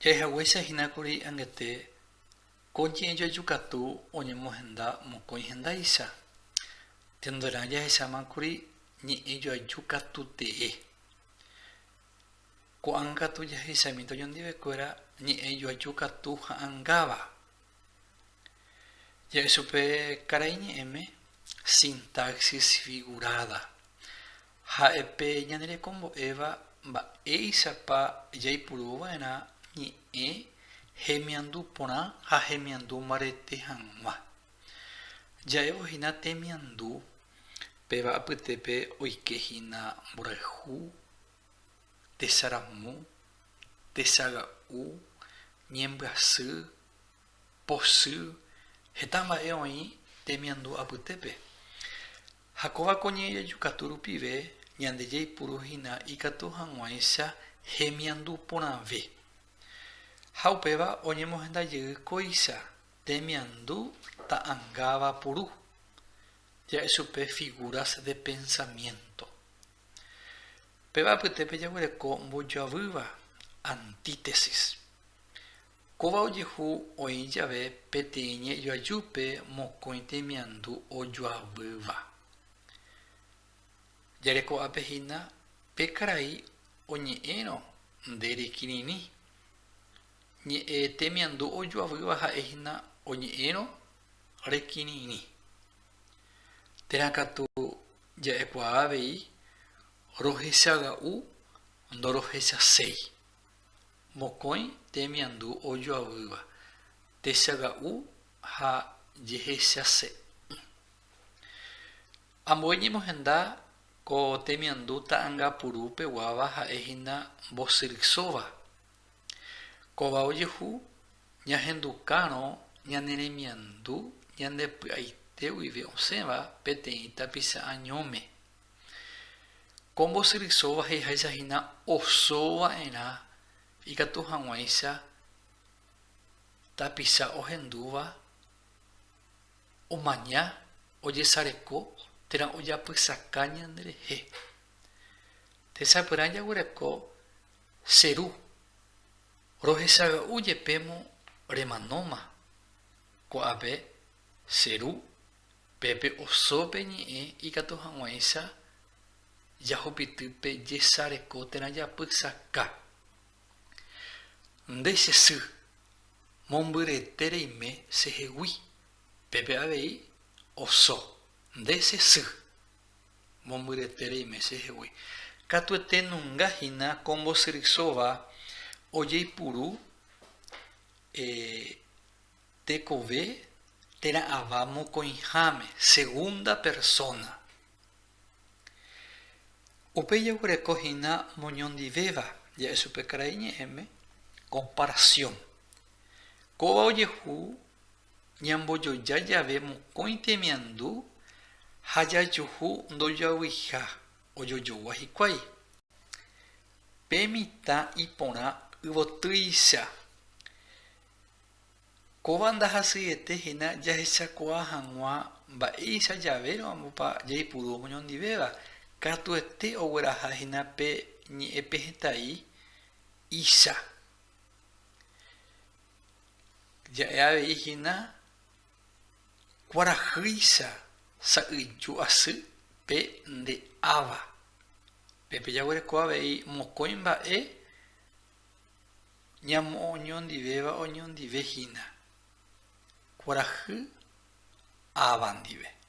Yahweh hinakuri angete konye yo yukatu onyemohenda mokoi henda isa. Tendora yahesamakuri ni ello yukatu te. Ko angatu yahesamito yondive kuera ni ello yukatu ha angaba. Ya supe karaini m sintaxis figurada. Ha epe yanere combo eva ba eisapa yaipuruva ena ni hemiandu pona ha hemiandu marete hanwa. Ya evo hina temiandu peva aputepe oike hina burehu tesaramu tesaga niembrasu posu hetamba eoi temiandu aputepe. Hakoba konye yukaturu pive nyande yaipuru hina ikatu hanwaisa hemiandu pona ve. Haupeva onyemos henda koisa temiandu ta angaba puru. Ya supe figuras de pensamiento. Peva putepe yaguereko mboyavuva antítesis. Koba oyehu oiyave peteñe yoayupe mokoi temiandu oyoavuva. Yareko apehina pekarai oñe'ẽrõ nderekirirĩ. Ñe'ẽ temiandu ojoavýva ha'ehína oñe'ẽrõ rekirirĩ. Terakatu ja'ekuaa avei rohechaga'u ndorohechaséi. Mokõi temiandu ojoavýva techaga'u ha jehechase. Ambue ñemohenda ko temiandu ta'angapuru peguáva ha'ehína mbosyrysóva. Kóva ojehu ñahendukárõ ñaneremiandu ñandepy'aite guive osẽva peteĩ tapicha añóme. Ko mbosyrysóva he'ãichahína osóva'erã ikatu hag̃uáicha tapicha ohendúva omaña ojesareko térã ojapysaka ñanderehe. Tesapy'arã jaguereko cheru rohechaga'u jepémo remanóma ko'ápe cheru pépe osópe ñe'ẽ ikatu hag̃uáicha jahupitýpe jesareko térã japysaka. Ndechesy mombyrete reime chehegui pépe avei osó. Ndechesy mombyrete reime chehegui. Katuete nunga hína ko mbosyrysóva ojeipuru tekove térã ava mokõiháme segunda persona. Upe jaguereko hína moñondivéva ja'e chupe karai ñe'ẽme comparación. Kóva ojehu ñambojoja jave mokõi temiandu ha jajuhu ndojoavýiha ojojogua hikuái. Pe mitã iporã yvotýicha. Kóva ndahasýete hína jahechakuaa hag̃ua mba'éicha javérõpa jaipuru omoñondivéva. Katuete ogueraha hína pe ñe'ẽpe hetãi icha. Ja'e avei hína kuarahýicha sa'yju asy pe nde áva. Pépe jaguereko avei mokõi mba'e ñamoñondivéva oñondive hína. Kuarahy áva ndive.